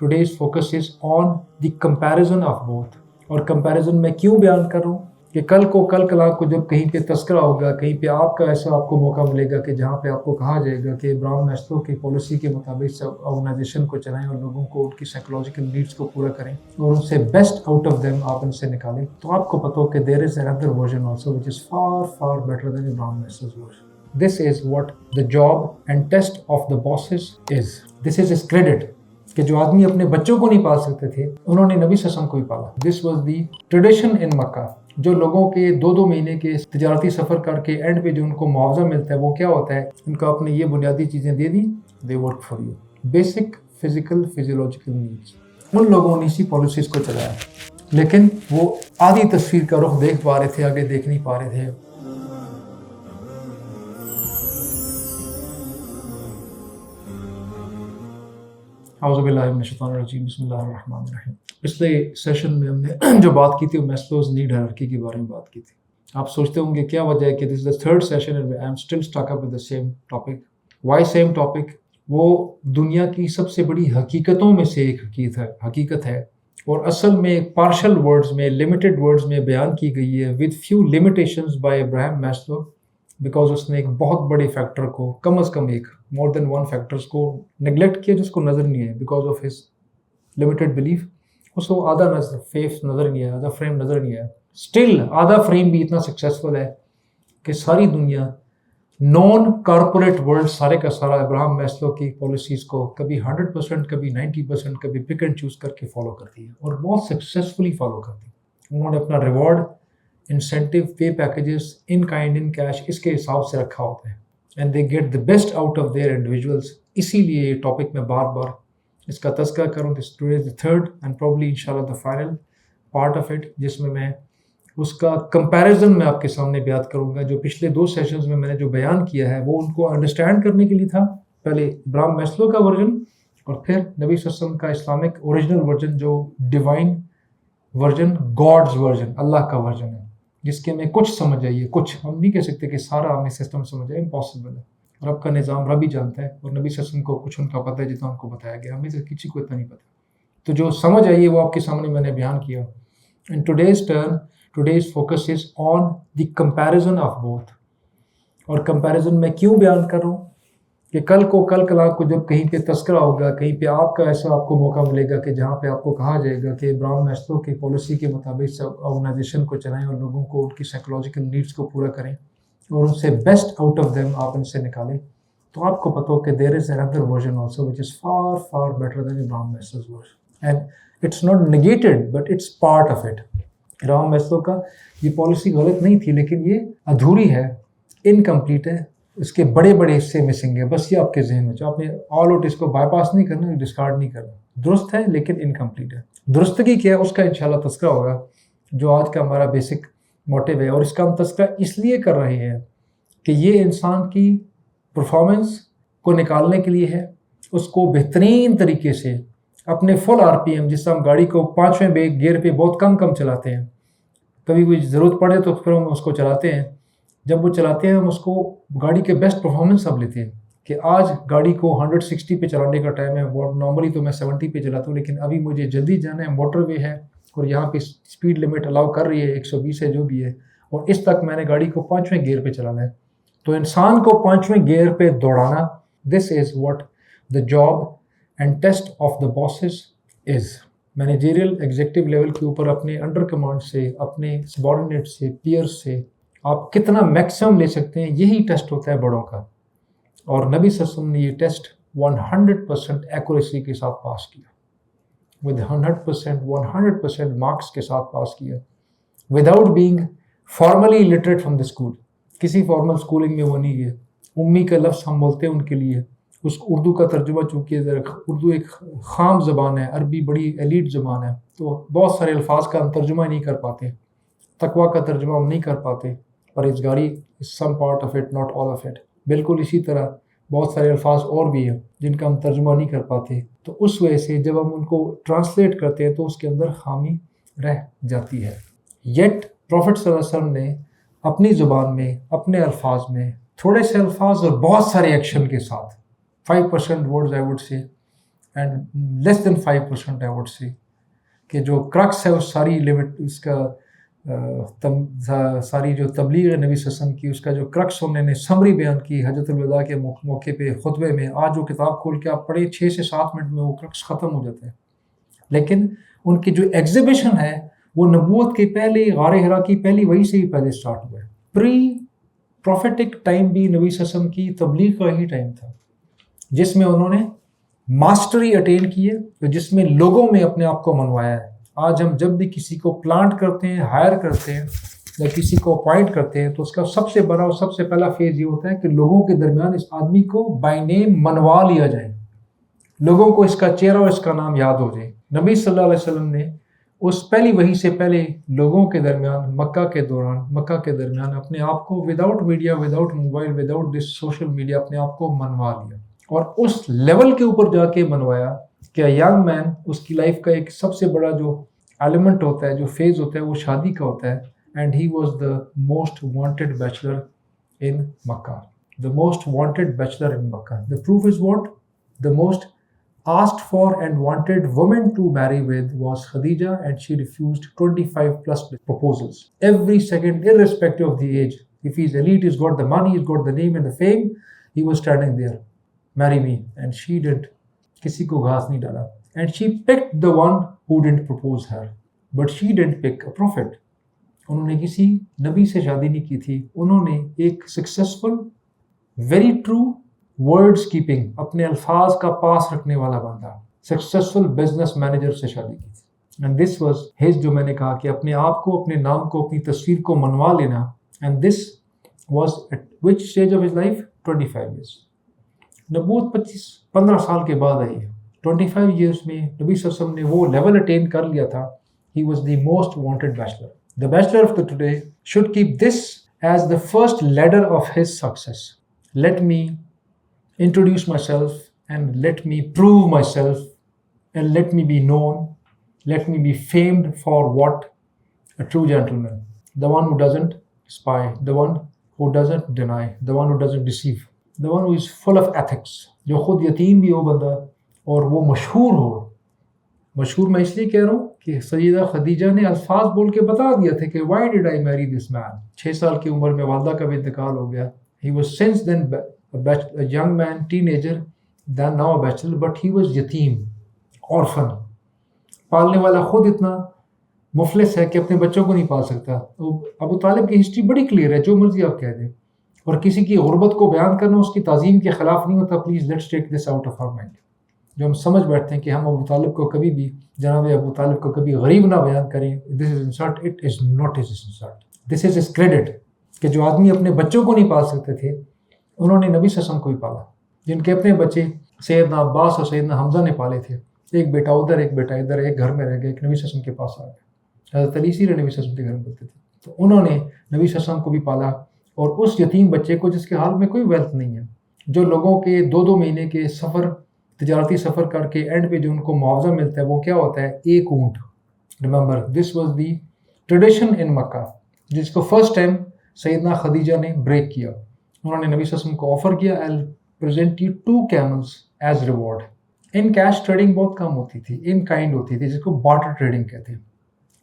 Today's focus is on the comparison of both. اور comparison میں کیوں بیان کر رہا ہوں کہ کل کلا کو جب کہیں پہ تذکرہ ہوگا، کہیں پہ آپ کا ایسا آپ کو موقع ملے گا کہ جہاں پہ آپ کو کہا جائے گا کہ ابراہیم میسلو کی پالیسی کے مطابق آرگنائزیشن کو چلائیں اور لوگوں کو ان کی سائیکولوجیکل نیڈس کو پورا کریں اور ان سے بیسٹ آؤٹ آف دیم آپ ان سے نکالیں، تو آپ کو پتہ ہو کہ there is another version also which is far better than Abraham Maslo's version. This is what the job and test of the bosses is. This is his credit. کہ جو آدمی اپنے بچوں کو نہیں پال سکتے تھے انہوں نے نبی صلی اللہ علیہ وسلم کو ہی پالا. This was the tradition in Makkah. جو لوگوں کے 2 مہینے کے تجارتی سفر کر کے اینڈ پہ جو ان کو معاوضہ ملتا ہے وہ کیا ہوتا ہے؟ ان کو اپنے یہ بنیادی چیزیں دے دی. They work for you. Basic physical physiological needs. ان لوگوں نے اسی پالیسیز کو چلایا لیکن وہ آدھی تصویر کا رخ دیکھ پا رہے تھے، آگے دیکھ نہیں پا رہے تھے. اعوذ باللہ من الشیطان الرجیم، بسم اللہ الرحمن الرحیم. پچھلے سیشن میں ہم نے جو بات کی تھی وہ میسلوز نیڈ ہائرارکی کے بارے میں بات کی تھی. آپ سوچتے ہوں گے کیا وجہ ہے کہ this is the third session and I am still stuck up with the same topic. Why same topic? وہ دنیا کی سب سے بڑی حقیقتوں میں سے ایک حقیقت ہے اور اصل میں پارشل ورڈز میں، لمیٹڈ ورڈز میں بیان کی گئی ہے with few limitations by Abraham Maslow, because اس نے ایک بہت بڑے فیکٹر کو، کم از کم ایک مور دین ون فیکٹرز کو نگلیکٹ کیا جس کو نظر نہیں ہے because of his limited belief. اس کو آدھا نظر فیس نظر نہیں آیا، آدھا فریم نظر نہیں آیا. اسٹل آدھا فریم بھی اتنا سکسیسفل ہے کہ ساری دنیا نان کارپوریٹ ورلڈ سارے کا سارا ابراہیم میسلو کی پالیسیز کو کبھی 100%، کبھی 90%، کبھی پک اینڈ چوز کر کے فالو کرتی ہے اور بہت سکسیسفلی فالو کرتی ہے. انہوں نے اپنا reward, incentive, pay packages, in kind, in cash اس کے حساب سے رکھا ہوتا ہے and they get the best out of their individuals. اسی لیے یہ ٹاپک میں بار بار اس کا تذکرہ کروں. Today is the third and probably انشاءاللہ the final part of it, جس میں اس کا کمپیریزن میں آپ کے سامنے بیان کروں گا. جو پچھلے 2 سیشنز میں نے جو بیان کیا ہے وہ ان کو انڈرسٹینڈ کرنے کے لیے تھا. پہلے ابراہیم میسلو کا ورژن اور پھر نبی صلی اللہ علیہ وسلم کا اسلامک اوریجنل ورژن، جو ڈیوائن ورژن، گاڈز ورژن، اللہ کا ورژن ہے، جس کے میں کچھ سمجھ آئیے. کچھ ہم نہیں کہہ سکتے کہ سارا ہمیں سسٹم سمجھ آئے، امپاسبل ہے. رب کا نظام رب ہی جانتا ہے اور نبی صلی اللہ علیہ وسلم کو کچھ ان کا پتہ ہے جتنا ان کو بتایا گیا، ہمیں سے کسی کو اتنا نہیں پتہ. تو جو سمجھ آئیے وہ آپ کے سامنے میں نے بیان کیا. And today's focus is on the comparison of both. اور comparison میں کیوں بیان کر رہا ہوں کہ کل کلا کو جب کہیں پہ تذکرہ ہوگا، کہیں پہ آپ کا ایسا آپ کو موقع ملے گا کہ جہاں پہ آپ کو کہا جائے گا کہ ابراہیم میسلو کی پالیسی کے مطابق آرگنائزیشن کو چلائیں اور لوگوں کو ان کی سائیکولوجیکل نیڈس کو پورا کریں اور ان سے بیسٹ آؤٹ آف دیم آپ ان سے نکالیں، تو آپ کو پتہ ہو کہ there is another version also which is far better than Abraham Maslow's version. And it's not negated but it's part of it. Ibrahim Maslow کا یہ پالیسی غلط نہیں تھی لیکن یہ ادھوری ہے، انکمپلیٹ ہے، اس کے بڑے حصے مسنگ ہے. بس یہ آپ کے ذہن میں آپ نے آل آؤٹ اس کو بائی پاس نہیں کرنا، ڈسکارڈ نہیں کرنا. درست ہے لیکن انکمپلیٹ ہے. درستگی کیا ہے اس کا انشاءاللہ تذکرہ ہوگا جو آج کا ہمارا بیسک موٹیو ہے. اور اس کا ہم تذکرہ اس لیے کر رہے ہیں کہ یہ انسان کی پرفارمنس کو نکالنے کے لیے ہے، اس کو بہترین طریقے سے اپنے فل RPM، جس سے ہم گاڑی کو 5ویں گیئر پہ بہت کم چلاتے ہیں، کبھی کوئی ضرورت پڑے تو پھر ہم اس کو چلاتے ہیں. جب وہ چلاتے ہیں ہم اس کو گاڑی کے بیسٹ پرفارمنس اب لیتے ہیں کہ آج گاڑی کو 160 پہ چلانے کا ٹائم ہے. نارملی تو میں 70 پہ چلاتا ہوں لیکن ابھی مجھے جلدی جانا ہے، موٹر وے ہے اور یہاں پہ اسپیڈ لمٹ الاؤ کر رہی ہے 120 ہے جو بھی ہے، اور اس تک میں نے گاڑی کو 5ویں گیئر پہ چلانا ہے. تو انسان کو 5ویں گیئر پہ دوڑانا، this is what the job and test of the bosses is. Managerial executive level کے اوپر اپنے انڈر کمانڈ سے، اپنے سبارڈینیٹ سے، پیئر سے آپ کتنا میکسیمم لے سکتے ہیں، یہی ٹیسٹ ہوتا ہے بڑوں کا. اور نبی صلی اللہ علیہ وسلم نے یہ ٹیسٹ 100% ایکوریسی کے ساتھ پاس کیا، ود 100% مارکس کے ساتھ پاس کیا، without being formally literate from the school. کسی فارمل اسکولنگ میں وہ نہیں ہے. امی کا لفظ ہم بولتے ہیں ان کے لیے، اس اردو کا ترجمہ چونکہ اردو ایک خام زبان ہے، عربی بڑی ایلیٹ زبان ہے، تو بہت سارے الفاظ کا ہم ترجمہ نہیں کر پاتے. تقویٰ کا ترجمہ ہم نہیں کر پاتے. پرہیزگاری some part of it, not all of it. بالکل اسی طرح بہت سارے الفاظ اور بھی ہیں جن کا ہم ترجمہ نہیں کر پاتے. تو اس وجہ سے جب ہم ان کو ٹرانسلیٹ کرتے ہیں تو اس کے اندر خامی رہ جاتی ہے. یٹ پروفٹ صلی اللہ علیہ وسلم نے اپنی زبان میں، اپنے الفاظ میں، تھوڑے سے الفاظ اور بہت سارے ایکشن کے ساتھ 5% words I would say and less than 5% I would see کہ جو کرکس ہے اس ساری لمٹ اس کا ساری جو تبلیغ ہے نبی صلی اللہ علیہ وسلم کی، اس کا جو کرکس انہوں نے سمری بیان کی حجۃ الوداع کے موقع پہ خطبے میں. آج وہ کتاب کھول کے آپ پڑھیں 6 سے 7 منٹ میں وہ کرکس ختم ہو جاتا ہے. لیکن ان کی جو ایگزیبیشن ہے وہ نبوت کے پہلے غار حرا کی پہلی وحی سے ہی پہلے سٹارٹ ہوا ہے. پری پروفیٹک ٹائم بھی نبی صلی اللہ علیہ وسلم کی تبلیغ کا ہی ٹائم تھا جس میں انہوں نے ماسٹری اٹین کی ہے، جس میں لوگوں میں اپنے آپ کو منوایا ہے. آج ہم جب بھی کسی کو پلانٹ کرتے ہیں، ہائر کرتے ہیں یا کسی کو اپوائنٹ کرتے ہیں تو اس کا سب سے بڑا اور سب سے پہلا فیز یہ ہوتا ہے کہ لوگوں کے درمیان اس آدمی کو بائی نیم منوا لیا جائے، لوگوں کو اس کا چہرہ اور اس کا نام یاد ہو جائے. نبی صلی اللہ علیہ وسلم نے اس پہلی وحی سے پہلے لوگوں کے درمیان مکہ کے درمیان اپنے آپ کو without media, without mobile, without this social media اپنے آپ کو منوا لیا، اور اس لیول کے اوپر جا کے منوایا کہ ینگ مین اس کی لائف کا ایک سب سے بڑا جو ایلیمنٹ ہوتا ہے، جو فیز ہوتا ہے، وہ شادی کا ہوتا ہے. And he was the most wanted bachelor in Makkah, the most wanted bachelor in Makkah. The proof is what? The most asked for and wanted woman to marry with was Khadija, and she refused 25 plus proposals. Every second, irrespective of the age. If he's elite, he's got the money, he's got the name and the fame, he was standing there. Marry me. And she did. Kisi ko ghaas nahi dala. And she picked the one who didn't propose her. But she didn't pick a prophet. انہوں نے کسی نبی سے شادی نہیں کی تھی. انہوں نے ایک successful, very true, words keeping, اپنے الفاظ کا پاس رکھنے والا بندہ، سکسیسفل بزنس مینیجر سے شادی کی تھی. اینڈ دس واز ہز، جو میں نے کہا کہ اپنے آپ کو، اپنے نام کو، اپنی تصویر کو منوا لینا. And this was at which stage of his life? 25 years. نبوت 15 سال کے بعد آئی ہے. 25 ایئرس میں نبی صلی اللہ علیہ وسلم نے وہ لیول اٹین کر لیا تھا. He was the most wanted bachelor. The bachelor of the today should keep this as the first leader of his success. Let me introduce myself and let me prove myself and let me be known, let me be famed for what a true gentleman, the one who doesn't spy, the one who doesn't deny, the one who doesn't deceive, the one who is full of ethics. جو خود یتیم بھی ہو بندہ اور وہ مشہور ہو. مشہور میں اس لیے کہہ رہا ہوں کہ سیدہ خدیجہ نے الفاظ بول کے بتا دیا تھا کہ why did I marry this man. 6 سال کی عمر میں والدہ کا بھی انتقال ہو گیا. He was since then a young man, teenager, then now a bachelor, but he was yatim, orphan. پالنے والا خود اتنا مفلس ہے کہ اپنے بچوں کو نہیں پال سکتا. ابو طالب کی ہسٹری بڑی کلیئر ہے، جو مرضی آپ کہہ دیں، اور کسی کی غربت کو بیان کرنا اس کی تعظیم کے خلاف نہیں ہوتا. Please let's take this out of our mind. جو ہم سمجھ بیٹھتے ہیں کہ ہم ابو طالب کو کبھی بھی، جناب ابو طالب کو کبھی غریب نہ بیان کریں، this is insult. It is not is insult, this is his credit. کہ جو آدمی اپنے بچوں کو نہیں پال سکتے تھے، انہوں نے نبی صلی اللہ علیہ وسلم کو ہی پالا. جن کے اپنے بچے سیدنا عباس اور سیدنا حمزہ نے پالے تھے. ایک بیٹا ادھر، ایک بیٹا ادھر، ایک گھر میں رہ گئے، ایک نبی صلی اللہ علیہ وسلم کے پاس آ گیا. حضرت علی سیرے نبی صلی اللہ علیہ وسلم کے گھر میں بولتے تھے، تو انہوں نے نبی صلی اللہ علیہ وسلم کو بھی پالا. اور اس یتیم بچے کو جس کے حال میں کوئی ویلتھ نہیں ہے، جو لوگوں کے 2 مہینے کے سفر، تجارتی سفر کر کے اینڈ پہ جو ان کو معاوضہ ملتا ہے وہ کیا ہوتا ہے؟ ایک اونٹ. Remember this was the tradition in Mecca, جس کو فرسٹ ٹائم سیدنا خدیجہ نے بریک کیا. انہوں نے نبی صلی اللہ علیہ وسلم کو آفر کیا، I'll present you 2 camels as reward. In cash trading بہت کم ہوتی تھی، ان کائنڈ ہوتی تھی، جس کو بارٹر ٹریڈنگ کہتے ہیں،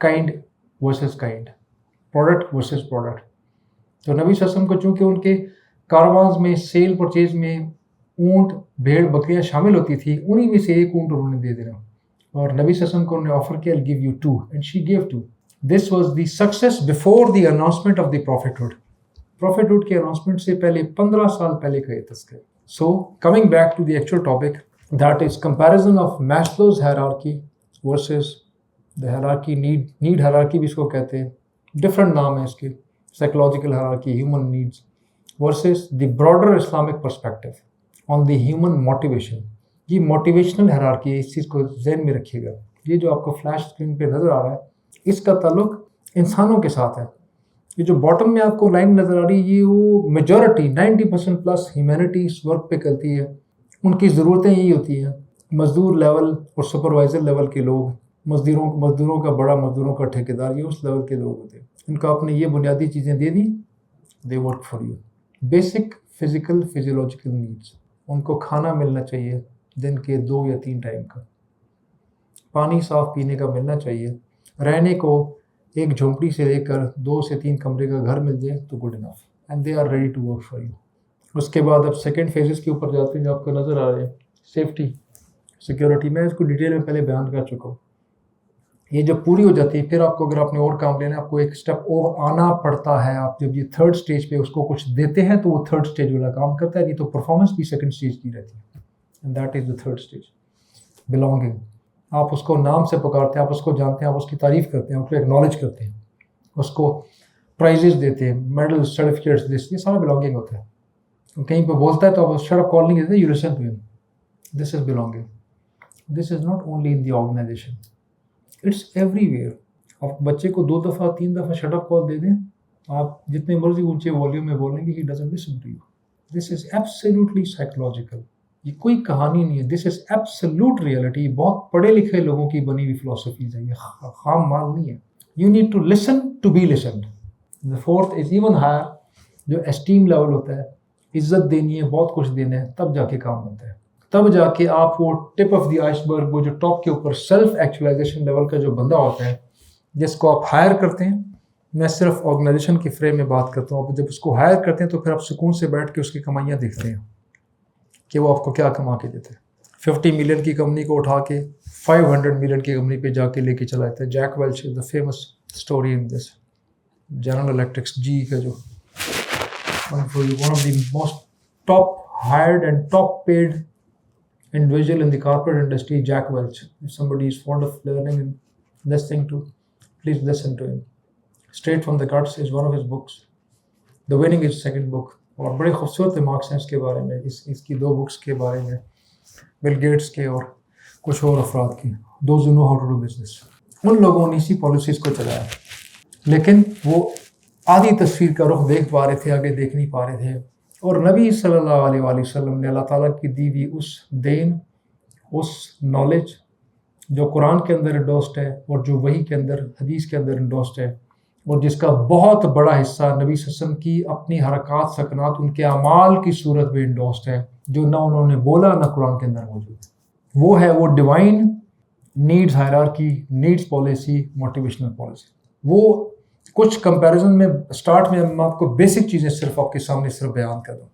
kind versus kind, product versus product. تو نبی صلی اللہ علیہ وسلم کو چونکہ ان کے کاروانز میں سیل پرچیز میں اونٹ، بھیڑ، بکریاں شامل ہوتی تھی، انہی میں سے ایک اونٹ انہوں نے دے دینا. اور نبی صلی اللہ علیہ وسلم کو انہوں نے آفر کیا I'll give you 2 and she gave 2. This was the success before the announcement of the prophethood. prophethood کے announcement سے پہلے 15 سال پہلے کا یہ تذکرہ. So coming back to the actual topic, that is comparison of Maslow's hierarchy versus the hierarchy need hierarchy بھی اس کو کہتے ہیں، different نام ہے اس کے، psychological hierarchy, human needs versus the broader Islamic perspective on the human motivation. یہ motivational hierarchy ہے، اس چیز کو ذہن میں رکھیے گا. یہ جو آپ کو فلیش اسکرین پہ نظر آ رہا ہے، اس کا تعلق انسانوں کے ساتھ ہے. یہ جو باٹم میں آپ کو لائن نظر آ رہی ہے، یہ وہ میجورٹی 90% پلس ہیومینٹی اس ورک پہ کرتی ہے. ان کی ضرورتیں یہی ہوتی ہیں. مزدور لیول اور سپروائزر لیول کے لوگ، مزدوروں کا بڑا، مزدوروں کا ٹھیکیدار، یہ اس لیول کے لوگ ہوتے ہیں. ان کو آپ نے یہ بنیادی چیزیں دے دیں، they work for you. Basic physical physiological needs, ان کو کھانا ملنا چاہیے، دن کے 2 یا 3 ٹائم کا. پانی صاف پینے کا ملنا چاہیے. رہنے کو ایک جھونپڑی سے لے کر 2 سے 3 کمرے کا گھر مل جائے تو good enough and they are ready to work for you. اس کے بعد اب سیکنڈ فیزز کے اوپر جاتے ہیں جو آپ کو نظر آ رہے ہیں. سیفٹی, سیکیورٹی, میں اس کو ڈیٹیل میں پہلے بیان کر چکا ہوں. یہ جب پوری ہو جاتی ہے پھر آپ کو اگر آپ نے اور کام لینا ہے آپ کو ایک اسٹیپ اور آنا پڑتا ہے. آپ جب یہ تھرڈ سٹیج پہ اس کو کچھ دیتے ہیں تو وہ تھرڈ سٹیج والا کام کرتا ہے, نہیں تو پرفارمنس بھی سیکنڈ سٹیج کی رہتی ہے. And that is the third stage, belonging. آپ اس کو نام سے پکارتے ہیں, آپ اس کو جانتے ہیں, آپ اس کی تعریف کرتے ہیں, اس کو ایکنالج کرتے ہیں, اس کو پرائزز دیتے ہیں, میڈل, سرٹیفکیٹس دیتے ہیں. یہ سارا بلانگنگ ہوتا ہے. کہیں پہ بولتا ہے تو آپ شٹ اپ کال نہیں دیتے, you listen to him. This is belonging. This is not only in the organization, it's every. آپ بچے کو 2 دفعہ 3 دفعہ شٹ اپ کال دے دیں, آپ جتنے مرضی اونچے والیوم میں بولیں گے he doesn't listen to you. This is absolutely psychological. یہ کوئی کہانی نہیں ہے, دس از ایبسلیوٹ ریئلٹی. بہت پڑھے لکھے لوگوں کی بنی ہوئی فلاسفیز ہے, یہ خام مال نہیں ہے. You need to listen to be listened. The fourth is even higher, جو اسٹیم لیول ہوتا ہے, عزت دینی ہے, بہت کچھ دینا ہے, تب جا کے کام ہوتا ہے. تب جا کے آپ وہ ٹپ آف دی آئس برگ, وہ جو ٹاپ کے اوپر سیلف ایکچولائزیشن لیول کا جو بندہ ہوتا ہے جس کو آپ ہائر کرتے ہیں, میں صرف آرگنائزیشن کے فریم میں بات کرتا ہوں. آپ جب اس کو ہائر کرتے ہیں تو پھر آپ سکون سے بیٹھ کے اس کی کمائیاں دیکھتے ہیں کہ وہ آپ کو کیا کما کے دیتے ہیں. 50 ملین کی کمپنی کو اٹھا کے 500 ملین کی کمپنی پہ جا کے لے کے چلا جاتا ہے. Jack Welch is the famous story in this. General Electrics جی کا جو one of the most top hired and top paid individual in the corporate industry, Jack Welch. If somebody is fond of learning and listening to, please listen to him. Straight from the Guts is one of his books. The Winning is second book. اور بڑے خوبصورت remarks ہیں اس کے بارے میں, اس کی 2 books کے بارے میں, بل گیٹس کے اور کچھ اور افراد کی. Those who know how to do business. ان لوگوں نے اسی پالیسیز کو چلایا, لیکن وہ آدھی تصویر کا رخ دیکھ پا رہے تھے, آگے دیکھ نہیں پا رہے تھے. اور نبی صلی اللہ علیہ وآلہ وسلم نے اللہ تعالیٰ کی دی ہوئی اس دین, اس نالج جو قرآن کے اندر انڈوسڈ ہے اور جو وحی کے اندر, حدیث کے اندر انڈوسڈ ہے, اور جس کا بہت بڑا حصہ نبی صلی اللہ علیہ وسلم کی اپنی حرکات سکنات ان کے اعمال کی صورت میں انڈوسڈ ہے, جو نہ انہوں نے بولا نہ قرآن کے اندر موجود ہے. وہ ہے وہ divine needs hierarchy, needs policy, motivational policy. وہ کچھ کمپیریزن میں اسٹارٹ میں آپ کو بیسک چیزیں صرف آپ کے سامنے صرف بیان کر دوں.